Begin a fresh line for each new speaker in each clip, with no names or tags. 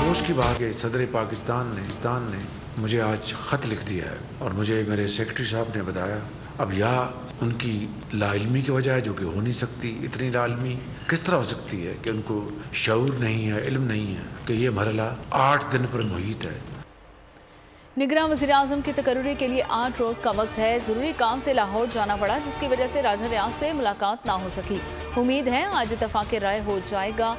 अफसोस की बात है सदर पाकिस्तान ने मुझे आज ख़त लिख दिया है और मुझे मेरे सेक्रेटरी साहब ने बताया, अब या उनकी लाइल्मी की वजह है जो कि हो नहीं सकती, इतनी लाइल्मी किस तरह हो सकती है कि उनको शऊर नहीं है, इल्म नहीं है कि ये मरहला 8 दिन पर मुहित है।
निगरां वज़ीर-ए-आज़म की तकर्री के लिए 8 रोज़ का वक्त है। ज़रूरी काम से लाहौर जाना पड़ा, जिसकी वजह से राजा रियाज से मुलाकात ना हो सकी। उम्मीद है आज इत्तफाक़ राय हो जाएगा।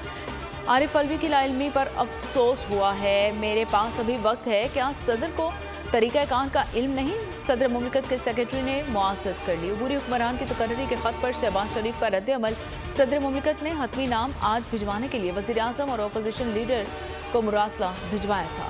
आरिफ अलवी की लाइल्मी पर अफसोस हुआ है, मेरे पास अभी वक्त है, क्या सदर को तरीक़ाकार का इल्म नहीं? सदर मुमलिकत के सेक्रेटरी ने मुआसत कर ली। अबूरी हुक्मरान की तकर्री के ख़त पर शहबाज शरीफ का रद्द-ए-अमल। सदर मुमलिकत ने हतमी नाम आज भिजवाने के लिए वज़ीर-ए-आज़म और अपोजिशन लीडर को मुरासला भिजवाया था।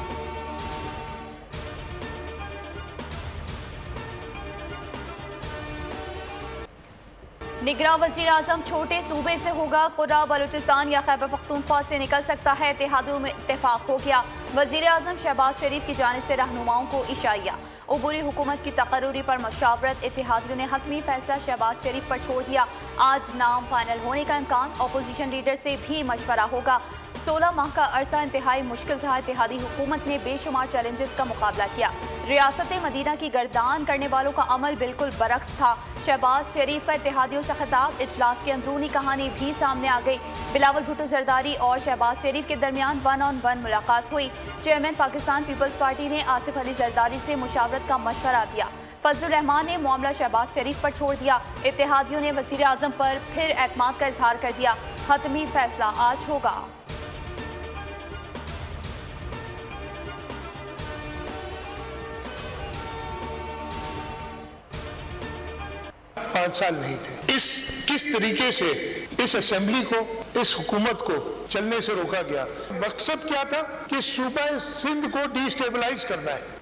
निगरां वज़ीर-ए-आज़म छोटे सूबे से होगा, क़ुर्रा बलूचिस्तान या खैबर पख्तूनख्वा से निकल सकता है। इत्तेहादियों में इत्तेफाक हो गया। वज़ीर-ए-आज़म शहबाज शरीफ की जानिब से रहनुमाओं को इशाइया। अबूरी हुकूमत की तकर्री पर मशावरत, इत्तेहादियों ने हतमी फैसला शहबाज शरीफ पर छोड़ दिया। आज नाम फाइनल होने का इम्कान, अपोजिशन लीडर से भी मशवरा होगा। 16 माह का अरसा इंतहाई मुश्किल था। इत्तेहादी हुकूमत ने बेशुमार चैलेंजेस का मुकाबला किया। रियासत मदीना की गर्दान करने वालों का अमल बिल्कुल बरक्स था। शहबाज शरीफ का इत्तेहादियों से खिताब, इजलास की अंदरूनी कहानी भी सामने आ गई। बिलावल भुट्टो जरदारी और शहबाज शरीफ के दरमियान 1-on-1 मुलाकात हुई। चेयरमैन पाकिस्तान पीपल्स पार्टी ने आसिफ अली जरदारी से मुशावरत का मशवरा दिया। फजलुर रहमान ने मामला शहबाज शरीफ पर छोड़ दिया। इत्तेहादियों ने वज़ीर आज़म पर फिर एतमाद का इजहार कर दिया। हतमी फैसला आज होगा।
5 साल नहीं थे। किस तरीके से इस असेंबली को, इस हुकूमत को चलने से रोका गया? मकसद क्या था कि सूबा सिंध को डिस्टेबलाइज करना है।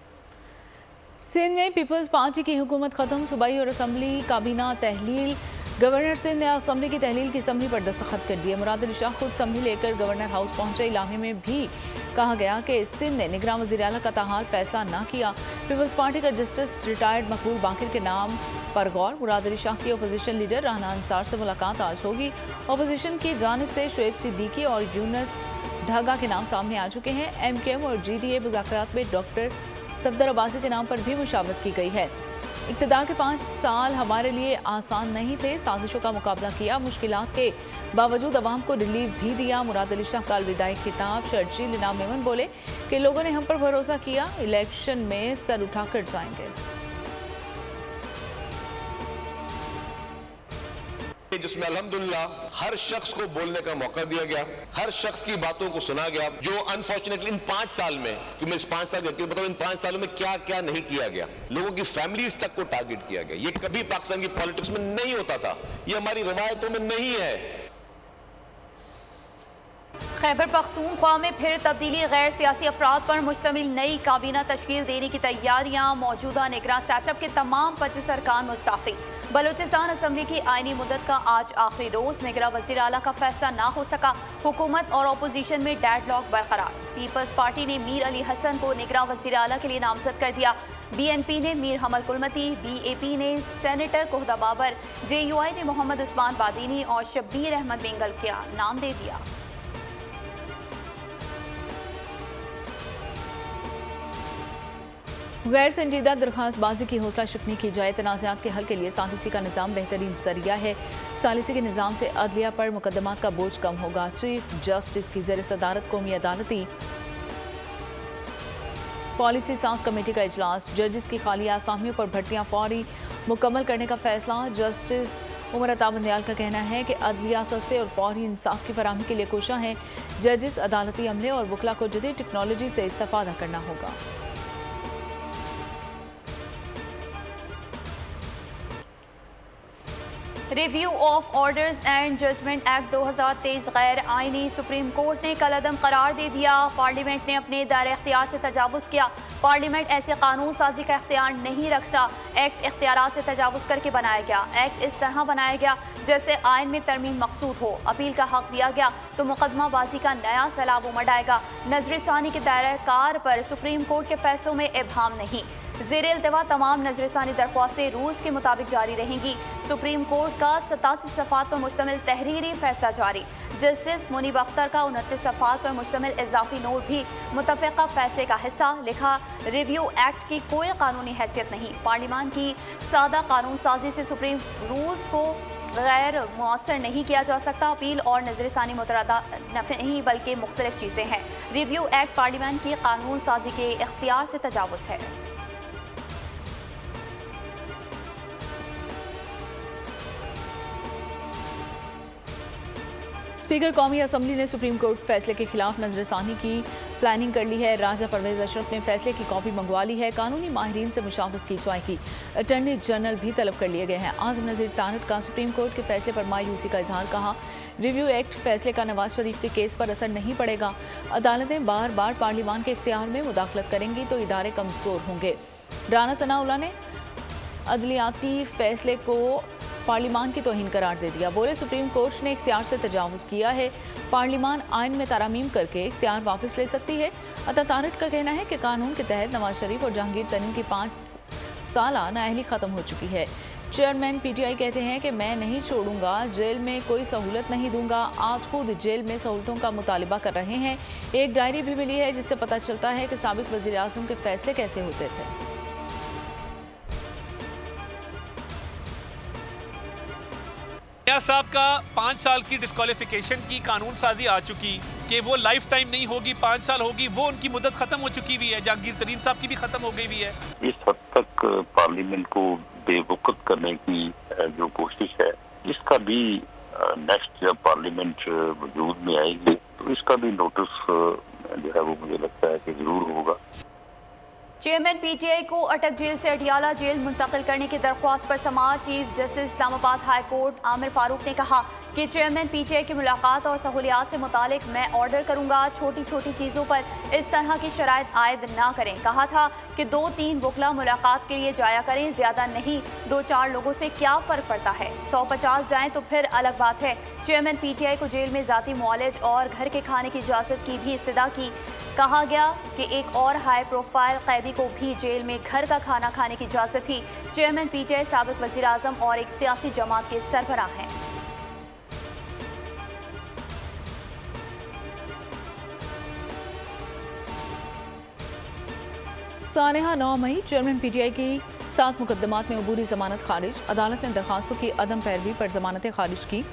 सिंध में पीपल्स पार्टी की हुकूमत खत्म, सूबाई और असम्बली काबीना तहलील। गवर्नर सिंध ने असम्बली की तहलील की असम्बली पर दस्तखत कर दिए। मुराद अली शाह खुद असम्बली लेकर गवर्नर हाउस पहुंचे। इलामे में भी कहा गया कि सिंध ने निगरान वज़ीर आला का ताहाल फैसला ना किया। पीपल्स पार्टी का जस्टिस रिटायर्ड मकबूल बाकिर के नाम पर गौर। मुराद अली शाह की अपोजिशन लीडर राहना अंसार से मुलाकात आज होगी। अपोजिशन की जानिब से शुएब सिद्दीकी और यूनुस ढागा के नाम सामने आ चुके हैं। MKM और GDA मुज़ाकरात में डॉक्टर सफदर अब्बासी के नाम पर भी मुशावरत की गई है। इक़्तिदार के 5 साल हमारे लिए आसान नहीं थे, साजिशों का मुकाबला किया, मुश्किलात के बावजूद अवाम को रिलीफ भी दिया। मुराद अली शाह का अलविदाई खिताब। शर्जील इनाम मेमन बोले कि लोगों ने हम पर भरोसा किया, इलेक्शन में सर उठाकर जाएंगे।
जिसमें अल्हम्दुलिल्लाह हर शख्स को बोलने का मौका दिया गया, हर शख्स की बातों को सुना गया। जो अनफॉर्चुनेटली इन 5 साल में, कि मैं इस 5 साल व्यक्ति बताऊं, इन 5 सालों में क्या क्या नहीं किया गया, लोगों की फैमिलीज तक को टारगेट किया गया। ये कभी पाकिस्तान की पॉलिटिक्स में नहीं होता था, ये हमारी रवायतों में नहीं है।
खैबर पख्तूनख्वा में फिर तब्दीली, गैर सियासी अफराद पर मुश्तमिल नई काबीना तश्कील देने की तैयारियां। मौजूदा निगरान सेटअप के तमाम 25 अरकान मुस्ताफी। बलूचिस्तान असम्बली की आईनी मुद्दत का आज आखिरी रोज। निगरान वज़ीर आला का फैसला ना हो सका। हुकूमत और अपोजिशन में डेडलॉक बरकरार। पीपल्स पार्टी ने मीर अली हसन को निगरान वज़ीर आला के लिए नामजद कर दिया। BNP ने मीर हमल कुलमती, BAP ने सेनेटर कोहदा बाबर, JUI ने मोहम्मद उस्मान बादीनी और शब्बीर अहमद बेंगल का नाम दे दिया।
गैर संजीदा दरख्वास्तबाजी की हौसला शिकनी की जाए। तनाज़ात के हल के लिए सालिसी का निज़ाम बेहतरीन जरिया है। सालिसी के निज़ाम से अदलिया पर मुकदमात का बोझ कम होगा। चीफ जस्टिस की ज़ेर सदारत कौमी अदालती पॉलिसी सांस कमेटी का इजलास। जजेस की खाली आसामियों पर भर्तियाँ फौरी मुकम्मल करने का फैसला। जस्टिस उमर अता बंदयाल का कहना है कि अदलिया सस्ते और फौरी इंसाफ की फराहमी के लिए कोशां है। जजेस, अदालती अमले और वकला को जदीद टेक्नोलॉजी से इस्तेफादा करना होगा।
Review of orders and judgement act 2023 गैर आईनी। सुप्रीम कोर्ट ने कल अदम करार दे दिया। पार्लियामेंट ने अपने दायरे इख्तियार से तजावुज़ किया। पार्लियामेंट ऐसे कानून साजी का इख्तियार नहीं रखता। एक्ट इख्तियारात से तजावुज़ करके बनाया गया। एक्ट इस तरह बनाया गया जैसे आइन में तरमीम मकसूद हो। अपील का हक दिया गया तो मुकदमाबाजी का नया सैलाब उमड़ आएगा। नजरसानी के दायरा कार पर सुप्रीम कोर्ट के फैसलों में इब्हाम नहीं। ज़ेर इल्तवा तमाम नजरसानी दरख्वास्तें रूल्स के मुताबिक जारी रहेंगी। सुप्रीम कोर्ट का 87 सफ़ात पर मुश्तमिल तहरीरी फैसला जारी। जस्टिस मुनीब अख्तर का 29 सफ़ात पर मुश्तमिल इजाफी नोट भी मुतफ़िक़ा फैसले का हिस्सा। लिखा, रिव्यू एक्ट की कोई कानूनी हैसियत नहीं। पार्लियामान की सादा कानून साजी से सुप्रीम रूल्स को गैर मुअस्सर नहीं किया जा सकता। अपील और नजरसानी मुतरदा नहीं बल्कि मुख्तलिफ चीज़ें हैं। रिव्यू एक्ट पार्लियामान की कानून साजी के इख्तियार से तजावुज़ है।
स्पीकर कौमी असम्बली ने सुप्रीम कोर्ट फैसले के खिलाफ नजरसानी की प्लानिंग कर ली है। राजा परवेज अशरफ ने फैसले की कॉपी मंगवा ली है। कानूनी माहिरीन से मुशावरत की जाएगी। अटॉर्नी जनरल भी तलब कर लिए गए हैं। आज़म नज़ीर तारट का सुप्रीम कोर्ट के फैसले पर मायूसी का इजहार। कहा, रिव्यू एक्ट फैसले का नवाज शरीफ के केस पर असर नहीं पड़ेगा। अदालतें बार बार पार्लियामान के इख्तियार में मुदाखलत करेंगी तो इदारे कमज़ोर होंगे। राना सनाउल्लाह ने अदलियाती फैसले को पार्लियामान की तौहीन करार दे दिया। बोले, सुप्रीम कोर्ट ने इख्तियार से तजावुज़ किया है। पार्लियामान आइन में तारामीम करके इख्तियार वापस ले सकती है। अता तारट का कहना है कि कानून के तहत नवाज शरीफ और जहांगीर तरीन की 5 साला नाअहली ख़त्म हो चुकी है। चेयरमैन PTI कहते हैं कि मैं नहीं छोड़ूंगा, जेल में कोई सहूलत नहीं दूंगा। आज खुद जेल में सहूलतों का मुतालिबा कर रहे हैं। एक डायरी भी मिली है जिससे पता चलता है कि साबिक वज़ीर आज़म के फैसले कैसे होते थे।
साहब का 5 साल की डिस्क्वालिफिकेशन की कानून साजी आ चुकी कि वो लाइफ टाइम नहीं होगी, 5 साल होगी, वो उनकी मुद्दत खत्म हो चुकी हुई है। जहांगीर तरीन साहब की भी खत्म हो गई हुई है।
इस हद तक पार्लियामेंट को बेवकूफ करने की जो कोशिश है, इसका भी नेक्स्ट जब पार्लियामेंट वजूद में आएगी तो इसका भी नोटिस जो है वो मुझे लगता है कि जरूर होगा।
चेयरमैन PTI को अटक जेल से अडियाला जेल मुंतकिल करने की दरख्वास्त पर समाअत chief justice Islamabad high court Aamir Farooq ने कहा कि चेयरमैन PTI की मुलाकात और सहूलियात से मुतालिक मैं ऑर्डर करूंगा। छोटी छोटी चीज़ों पर इस तरह की शराइत आयद ना करें। कहा था कि 2-3 वकला मुलाकात के लिए जाया करें, ज़्यादा नहीं। 2-4 लोगों से क्या फ़र्क पड़ता है। 150 जाएँ तो फिर अलग बात है। चेयरमैन PTI को जेल में ज़ाती मुआलिज और घर के खाने की इजाज़त की भी इस्तदा की। कहा गया कि एक और हाई प्रोफाइल कैदी को भी जेल में घर का खाना खाने की इजाज़त थी। चेयरमैन PTI साबिक वज़ीर आज़म और एक सियासी जमात के सरबराह हैं।
सानेहा 9 मई चेयरमैन PTI की 7 मुकदमात में अबूरी जमानत खारिज। अदालत ने दरखास्तों की अदम पैरवी पर जमानतें खारिज की।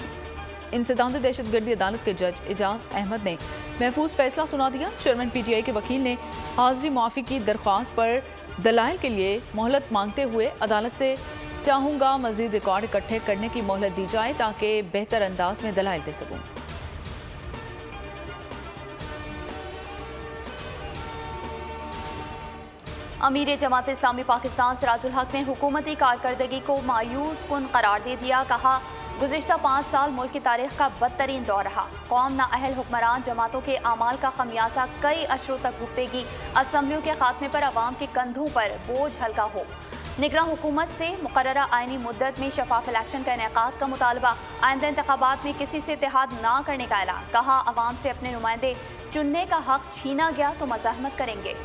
इंसदाद दहशतगर्दी अदालत के जज एजाज अहमद ने महफूज फैसला सुना दिया। चेयरमैन PTI के वकील ने हाजिरी माफ़ी की दरख्वास्त पर दलाइल के लिए मोहलत मांगते हुए अदालत से चाहूँगा मजीद रिकॉर्ड इकट्ठे करने की मोहलत दी जाए ताकि बेहतर अंदाज में दलाइल दे सकूँ।
अमीर जमात इस्लामी पाकिस्तान सिराजुल हक ने हुकूमती कारकर्दगी को मायूस कुन करार दे दिया। कहा, गुज़िश्ता 5 साल मुल्क की तारीख का बदतरीन दौर रहा। कौम नाअहल हुक्मरान जमातों के अमाल का खमियाजा कई अशरों तक भुगतेगी। असम्बलियों के खात्मे पर अवाम के कंधों पर बोझ हल्का हो। निगरान हुकूमत से मुकर्ररा आइनी मुद्दत में शफाफ इलेक्शन का इनेकाद का मुतालबा। आइंदा इंतखाबात में किसी से इत्तेहाद ना करने का ऐलान। कहा, अवाम से अपने नुमाइंदे चुनने का हक छीना गया तो मज़ाहमत करेंगे।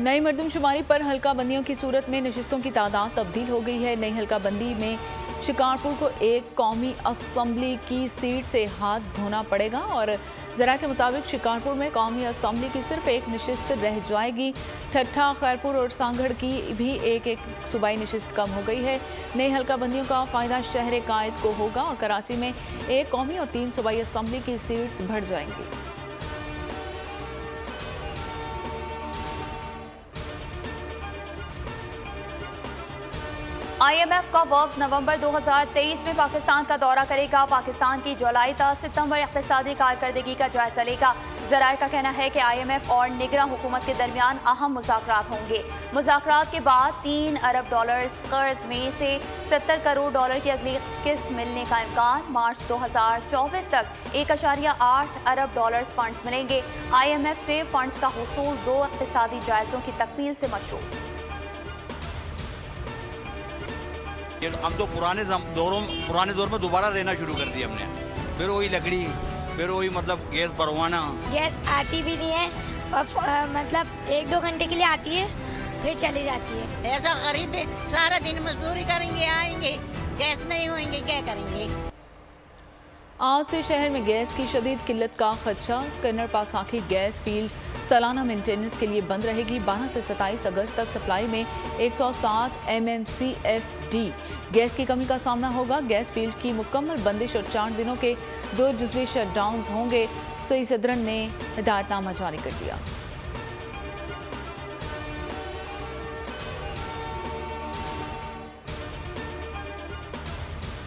नई मरदमशुमारी पर हल्का बंदियों की सूरत में नशिस्तों की तादाद तब्दील हो गई है। नई हल्का बंदी में शिकारपुर को एक कौमी असम्बली की सीट से हाथ धोना पड़ेगा और ज़रा के मुताबिक शिकारपुर में कौमी असम्बली की सिर्फ एक नशिस्त रह जाएगी। ठट्ठा, खैरपुर और सांगड़ की भी एक सूबाई नशिस्त कम हो गई है। नई हल्का बंदियों का फ़ायदा शहर कायद को होगा और कराची में एक कौमी और 3 सूबाई असम्बली की सीट्स बढ़ जाएंगी।
IMF का वफ़द नवंबर 2023 में पाकिस्तान का दौरा करेगा। पाकिस्तान की जुलाई ta सितंबर इक़्तिसादी कारकर्दगी का जायजा लेगा। ज़राए का कहना है कि IMF और निगरान हुकूमत के दरमियान अहम मुज़ाकरात होंगे। मुज़ाकरात के बाद $3 अरब कर्ज में से $70 करोड़ की अगली किस्त मिलने का इम्कान। मार्च 2024 तक $1.8 अरब फंड्स मिलेंगे। IMF से फंड्स का हुसूल 2 इक़्तिसादी जायज़ों की तकमील से मशरूत।
हम तो पुराने दौर में दोबारा रहना शुरू कर दिया हमने। फिर वही लकड़ी, फिर वही मतलब गैस भरवाना।
गैस आती भी नहीं है और मतलब 1-2 घंटे के लिए आती है फिर चली जाती है।
ऐसा गरीब है, सारा दिन मजदूरी करेंगे, आएंगे, गैस नहीं होंगे, क्या करेंगे।
आज से शहर में गैस की शदीद किल्लत का खदशा। कन्नड़ पासाखी गैस फील्ड सालाना मेंटेनेंस के लिए बंद रहेगी। 12 से 27 अगस्त तक सप्लाई में 107 mmcfd गैस की कमी का सामना होगा। गैस फील्ड की मुकम्मल बंदिश और 4 दिनों के 2 जुज़वी शटडाउन होंगे। सई सदरन ने हिदायतनामा जारी कर दिया।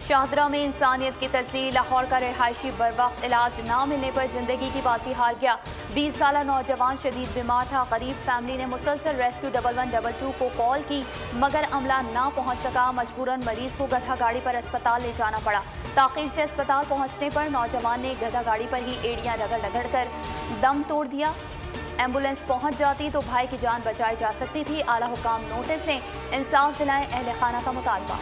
शाहदरा में इंसानियत की तस्लील। लाहौर का रिहायशी बरवक्त इलाज ना मिलने पर जिंदगी की बाजी हार गया। 20 साला नौजवान शदीद बीमार था। गरीब फैमिली ने मुसलसल रेस्क्यू 1112 को कॉल की मगर अमला ना पहुंच सका। मजबूरन मरीज को गधा गाड़ी पर अस्पताल ले जाना पड़ा। ताखीर से अस्पताल पहुंचने पर नौजवान ने गधा गाड़ी पर ही एड़ियां रगड़ कर दम तोड़ दिया। एम्बुलेंस पहुंच जाती तो भाई की जान बचाई जा सकती थी। आला हुकाम नोटिस ने इंसाफ दिलाए अहले खाना का मुतालबा।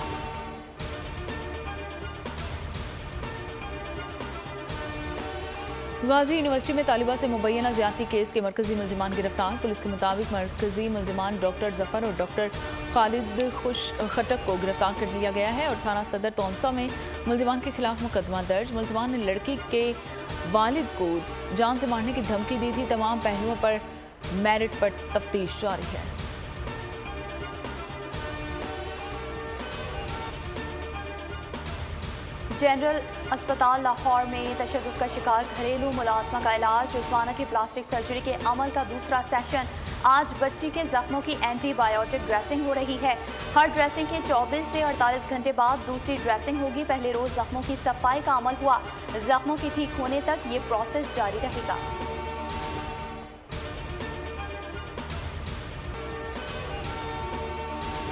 गाजी यूनिवर्सिटी में तालिबा से मुबैना ज़्यादती केस के मरकजी मुलजिमान गिरफ्तार। पुलिस के मुताबिक मरकजी मुलजिमान डॉक्टर जफर और डॉक्टर खालिद खटक को गिरफ्तार कर लिया गया है और थाना सदर तौंसा में मुलजिमान के खिलाफ मुकदमा दर्ज। मुलजिमान ने लड़की के वालिद को जान से मारने की धमकी दी थी। तमाम पहलुओं पर मेरिट पर तफ्तीश जारी है। जनरल अस्पताल लाहौर में तशद्दुद का शिकार घरेलू मुलाजमा का इलाज। उस्माना की प्लास्टिक सर्जरी के अमल का दूसरा सेशन। आज बच्ची के जख्मों की एंटीबायोटिक ड्रेसिंग हो रही है। हर ड्रेसिंग के 24 से 48 घंटे बाद दूसरी ड्रेसिंग होगी। पहले रोज जख्मों की सफाई का अमल हुआ। जख्मों के ठीक होने तक ये प्रोसेस जारी रहेगा।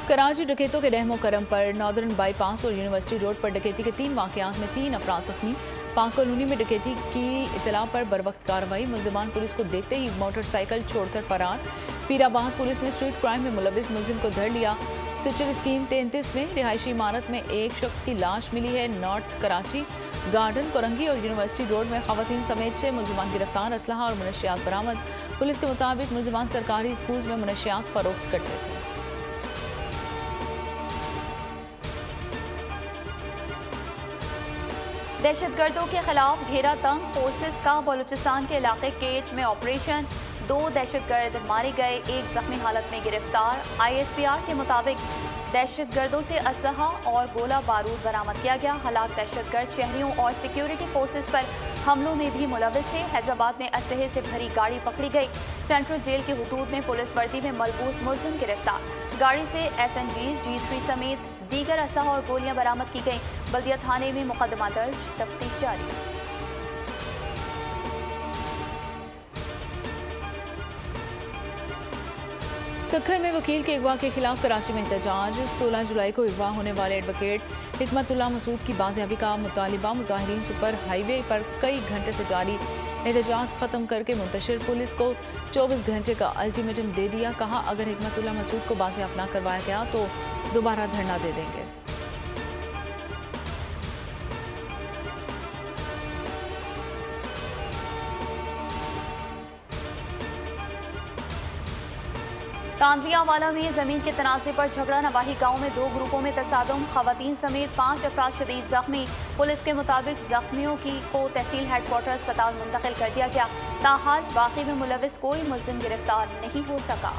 कराची डकैतों के रहमो करम पर नॉर्दर्न बाईपास और यूनिवर्सिटी रोड पर डकैती के 3 वाक़यात में 3 अफराद जख्मी। पाक कॉलोनी में डकैती की इतला पर बरवक्त कार्रवाई। मुलजिमान पुलिस को देखते ही मोटरसाइकिल छोड़कर फरार। पीराबाद पुलिस ने स्ट्रीट क्राइम में मुलविस मुलजिम को धर लिया। सिचर स्कीम 33 में रिहायशी इमारत में एक शख्स की लाश मिली है। नॉर्थ कराची गार्डन कोरंगी और यूनिवर्सिटी रोड में खवातीन समेत 6 मुलजिमान गिरफ्तार। असलहा और मुनशियात बरामद। पुलिस के मुताबिक मुलजिमान सरकारी स्कूल में मुनशियात फरोख्त करते थे। दहशतगर्दों के खिलाफ घेरा तंग। फोर्सेस का बलूचिस्तान के इलाके केच में ऑपरेशन। 2 दहशतगर्द मारे गए, 1 जख्मी हालत में गिरफ्तार। ISPR के मुताबिक दहशतगर्दों से असलहा और गोला बारूद बरामद किया गया। हलाक दहशतगर्द शहरियों और सिक्योरिटी फोर्सेस पर हमलों में भी मुलविस थे। हैदराबाद में असलहे से भरी गाड़ी पकड़ी गई। सेंट्रल जेल के हुदूद में पुलिस वर्दी में मलबूस मुलजिम गिरफ्तार। गाड़ी से SNGs, G3 समेत दीगर असलहा और गोलियां बरामद की गई। बल्दिया थाने में मुकदमा दर्ज, तफ्तीश जारी। सखर में वकील के अगवा के खिलाफ कराची में एहतजाज। 16 जुलाई को अगवा होने वाले एडवोकेट हिकमतुल्लाह मसूद की बाजियाबी का मुतालिबा। मुजाहिरीन सुपर हाईवे पर कई घंटे से जारी एहतजाज खत्म करके मुंतशिर। पुलिस को 24 घंटे का अल्टीमेटम दे दिया। कहा अगर हिकमतुल्लाह मसूद को बाजियाब ना करवाया गया तो दोबारा धरना दे देंगे। तांदियावाला में जमीन के तनाज़े पर झगड़ा। नवाही गांव में 2 ग्रुपों में तसादुम। खवातीन समेत 5 अफराद शदीद जख्मी। पुलिस के मुताबिक जख्मियों को तहसील हेडक्वार्टर अस्पताल मुंतकिल कर दिया गया। ताहाल वाक़ई में मुलविस कोई मुलजिम गिरफ्तार नहीं हो सका।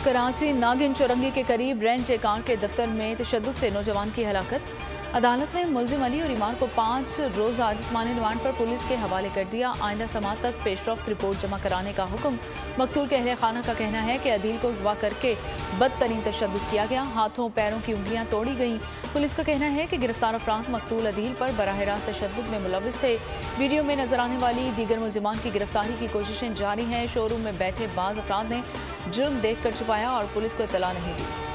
कराची नागिन चौरंगी के करीब रेंज एकार के दफ्तर में तशद्दुद से नौजवान की हलाकत। अदालत ने मुलजिम अली और ईमान को 5 रोज़ा जिस्मानी रिमांड पर पुलिस के हवाले कर दिया। आइंदा समात तक पेशरफ्त रिपोर्ट जमा कराने का हुक्म। मकतूल के अहले खाना का कहना है कि अदील को अगवा करके बदतरीन तशद्दुद किया गया। हाथों पैरों की उंगलियां तोड़ी गईं। पुलिस का कहना है कि गिरफ्तार अफराद मकतूल अदील पर बराह रास्त तशद्दुद में मुलविस थे। वीडियो में नजर आने वाली दीगर मुलजिमान की गिरफ्तारी की कोशिशें जारी हैं। शोरूम में बैठे बाज़ अफराद ने जुर्म देख कर छुपाया और पुलिस को इत्तला नहीं दी।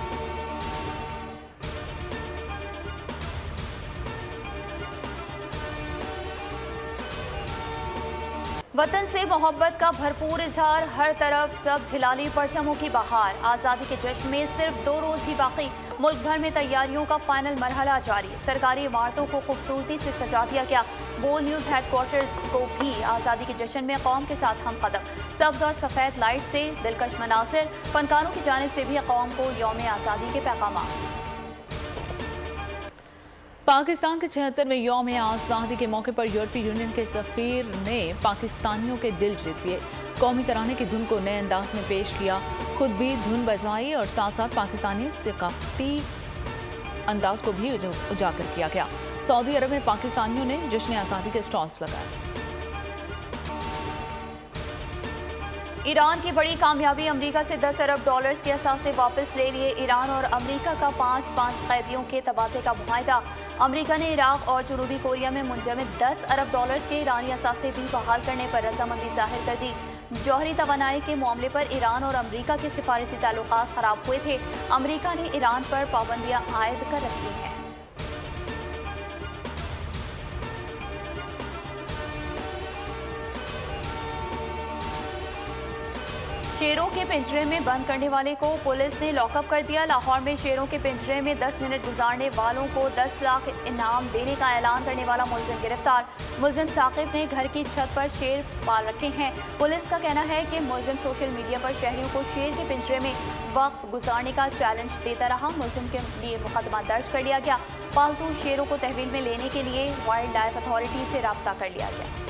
वतन से मोहब्बत का भरपूर इजहार। हर तरफ सब्ज हिलाली परचमों की बहार। आज़ादी के जश्न में सिर्फ 2 रोज ही बाकी। मुल्क भर में तैयारियों का फाइनल मरहला जारी। सरकारी इमारतों को खूबसूरती से सजा दिया गया। बोल न्यूज़ हेडक्वार्टर्स को भी आज़ादी के जश्न में कौम के साथ हम कदम। सब्ज और सफ़ेद लाइट से दिलकश मनासिर। फनकारों की जानिब से भी कौम को यौम आज़ादी के पैगाम।
पाकिस्तान के 76वें यौम आज़ादी के मौके पर यूरोपीय यूनियन के सफ़ीर ने पाकिस्तानियों के दिल जीत लिए। कौमी तराने की धुन को नए अंदाज में पेश किया, खुद भी धुन बजाई और साथ साथ पाकिस्तानी सकाफती अंदाज को भी उजागर किया गया। सऊदी अरब में पाकिस्तानियों ने जश्न आज़ादी के स्टॉल्स लगाए।
ईरान की बड़ी कामयाबी, अमेरिका से 10 अरब डॉलर्स के असासे वापस ले लिए। ईरान और अमेरिका का 5-5 कैदियों के तबादले का मुआहदा। अमेरिका ने इराक और जनूबी कोरिया में मुंजमद 10 अरब डॉलर्स के ईरानी असासे भी बहाल करने पर रजामंदी जाहिर कर दी। जौहरी तवानाई के मामले पर ईरान और अमेरिका के सिफारती ताल्लुकात खराब हुए थे। अमेरिका ने ईरान पर पाबंदियां आयद कर रखी हैं। शेरों के पिंजरे में बंद करने वाले को पुलिस ने लॉकअप कर दिया। लाहौर में शेरों के पिंजरे में 10 मिनट गुजारने वालों को 10 लाख इनाम देने का ऐलान करने वाला मुलजिम गिरफ्तार। मुलजिम साकिब ने घर की छत पर शेर पाल रखे हैं। पुलिस का कहना है कि मुलजिम सोशल मीडिया पर शहरियों को शेर के पिंजरे में वक्त गुजारने का चैलेंज देता रहा। मुलजिम के लिए मुकदमा दर्ज कर लिया गया। पालतू शेरों को तहवील में लेने के लिए वाइल्ड लाइफ अथॉरिटी से रब्ता कर लिया गया।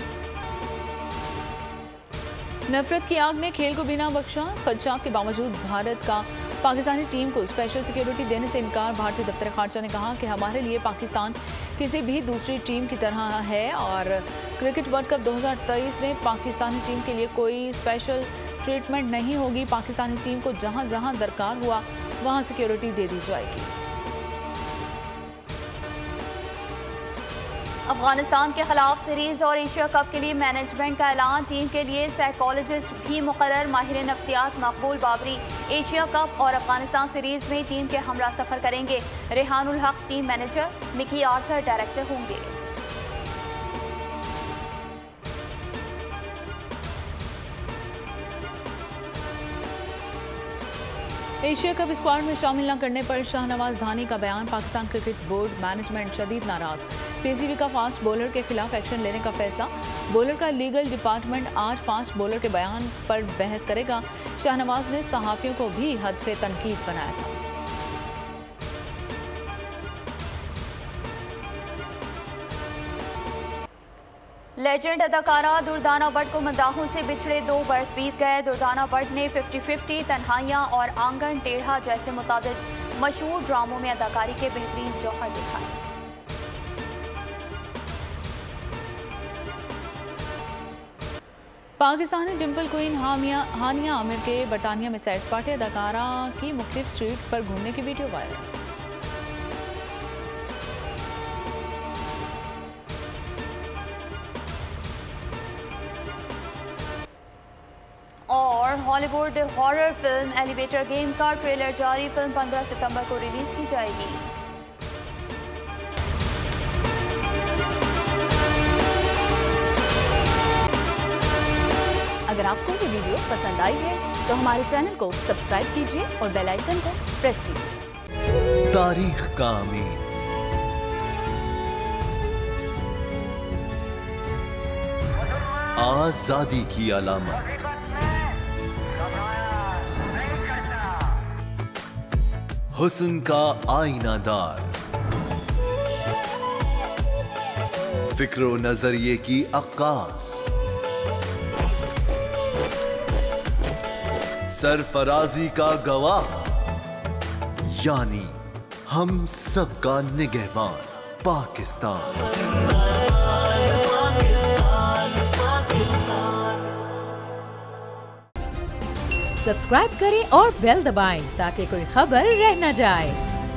नफरत की आग ने खेल को बिना बख्शा। खदशात के बावजूद भारत का पाकिस्तानी टीम को स्पेशल सिक्योरिटी देने से इनकार। भारतीय दफ्तर खारजा ने कहा कि हमारे लिए पाकिस्तान किसी भी दूसरी टीम की तरह है और क्रिकेट वर्ल्ड कप 2023 में पाकिस्तानी टीम के लिए कोई स्पेशल ट्रीटमेंट नहीं होगी। पाकिस्तानी टीम को जहां जहां दरकार हुआ वहां सिक्योरिटी दे दी जाएगी।
अफगानिस्तान के खिलाफ सीरीज और एशिया कप के लिए मैनेजमेंट का ऐलान। टीम के लिए साइकोलॉजिस्ट भी मुकर्रर। माहिर नफ्सियात मकबूल बाबरी एशिया कप और अफगानिस्तान सीरीज में टीम के हमरा सफर करेंगे। रेहानुल हक team manager, Mickey Arthur director होंगे।
एशिया कप स्क्वाड में शामिल न करने पर शाहनवाज धानी का बयान। पाकिस्तान क्रिकेट बोर्ड मैनेजमेंट शदीद नाराज। पीसीबी का फास्ट बॉलर के खिलाफ एक्शन लेने का फैसला। बॉलर का लीगल डिपार्टमेंट आज फास्ट बॉलर के बयान पर बहस करेगा। शाहनवाज ने सहाफियों को भी हद पे तनकीद बनाया था।
लेजेंड अदाकारा दुर्दाना भट्ट को मदाहों से बिछड़े 2 बरस बीत गए। दुर्दाना भट्ट ने 50-50, तन्हाइयाँ और आंगन टेढ़ा जैसे मुताबिक मशहूर ड्रामों में अदाकारी के बेहतरीन जौहर दिखाए।
पाकिस्तानी डिम्पल क्वीन हानिया आमिर के बटानिया में सैर सपाटे। अदाकारा की मुख्तलिफ स्ट्रीट पर घूमने की वीडियो वायरल।
और Hollywood horror film elevator game का ट्रेलर जारी। फिल्म 15 सितंबर को रिलीज की जाएगी।
अगर आपको ये वीडियो पसंद आई है तो हमारे चैनल को सब्सक्राइब कीजिए और बेल आइकन को प्रेस कीजिए।
तारीख का अमीर, आजादी की अलामत, हुस्न का आईनादार, फिक्रो नजरिए की अक्कास, सरफराजी का गवाह, यानी हम सबका निगहबान पाकिस्तान।
सब्सक्राइब करें और बेल दबाएं ताकि कोई खबर रह न जाए।